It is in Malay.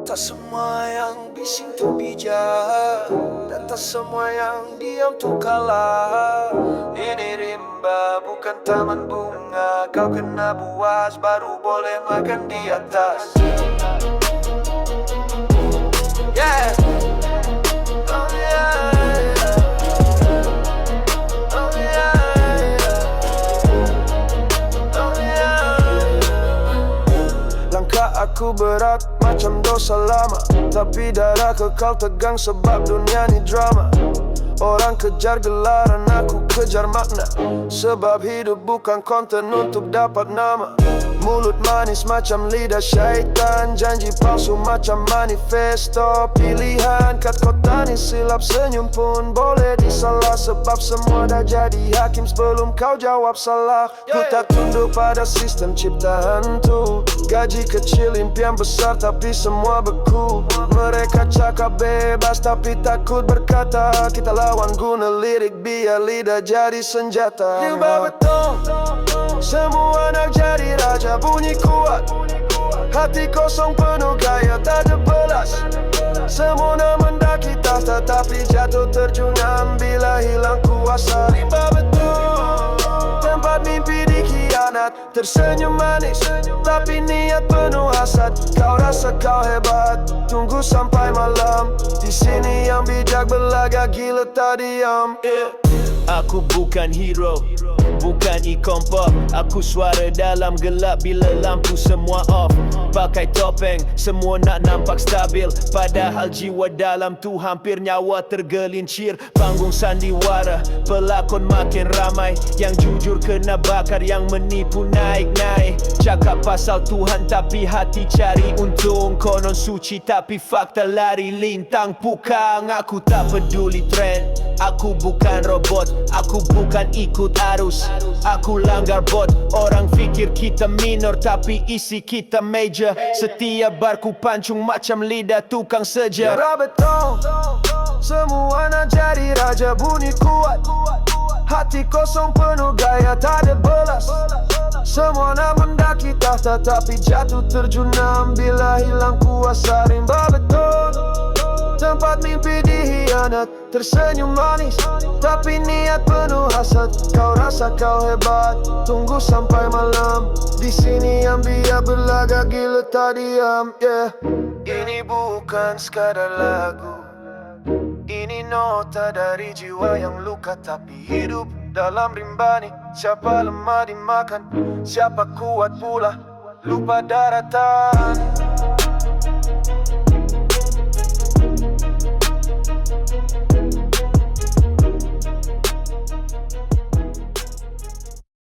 Tak semua yang bising tu bijak, dan tak semua yang diam tu kalah. Ini rimba bukan taman bunga, kau kena buas baru boleh makan di atas. Yeah. Oh yeah. Oh yeah. Oh yeah. Langkah aku berat macam dosa lama, tapi darah kekal tegang sebab dunia ni drama. Orang kejar gelaran, aku kejar makna, sebab hidup bukan konten untuk dapat nama. Mulut manis macam lidah syaitan, janji palsu macam manifesto pilihan. Kat kota ni silap senyum pun boleh disalah, sebab semua dah jadi hakim sebelum kau jawab salah. Ku tak tunduk pada sistem ciptaan tu, gaji kecil impian besar tapi semua beku. Mereka cakap bebas tapi takut berkata, kita lawan guna lirik biar lidah jadi senjata. Rimba beton, semua nak jadi raja, bunyi kuat, hati kosong penuh gaya tak ada belas. Semua nak mendaki tahta tapi jatuh terjun bila hilang kuasa. Rimba beton, tempat mimpi dikhianat, tersenyum manis tapi niat penuh hasad. Kau rasa kau hebat, tunggu sampai malam. Di sini yang bijak berlagak gila tak diam. Aku bukan hero, bukan ikon pop. Aku suara dalam gelap bila lampu semua off. Pakai topeng, semua nak nampak stabil, padahal jiwa dalam tu hampir nyawa tergelincir. Panggung sandiwara, pelakon makin ramai, yang jujur kena bakar, yang menipu naik-naik. Cakap pasal Tuhan tapi hati cari untung, konon suci tapi fakta lari lintang pukang. Aku tak peduli trend, aku bukan robot, aku bukan ikut arus, aku langgar bot. Orang fikir kita minor tapi isi kita major. Setiap bar ku pancung macam lidah tukang seja. Darah beton, semua nak jadi raja, bunyi kuat, hati kosong penuh gaya tak ada belas. Semua nak mendaki tahta tapi jatuh terjun bila hilang kuasa. Rimba beton, tempat mimpi dikhianat, tersenyum manis tapi niat penuh hasad. Kau rasa kau hebat, tunggu sampai malam. Di sini yang biar berlagak gila tak diam. Ini bukan sekadar lagu, ini nota dari jiwa yang luka tapi hidup dalam rimba ni. Siapa lemah dimakan, siapa kuat pula lupa daratan.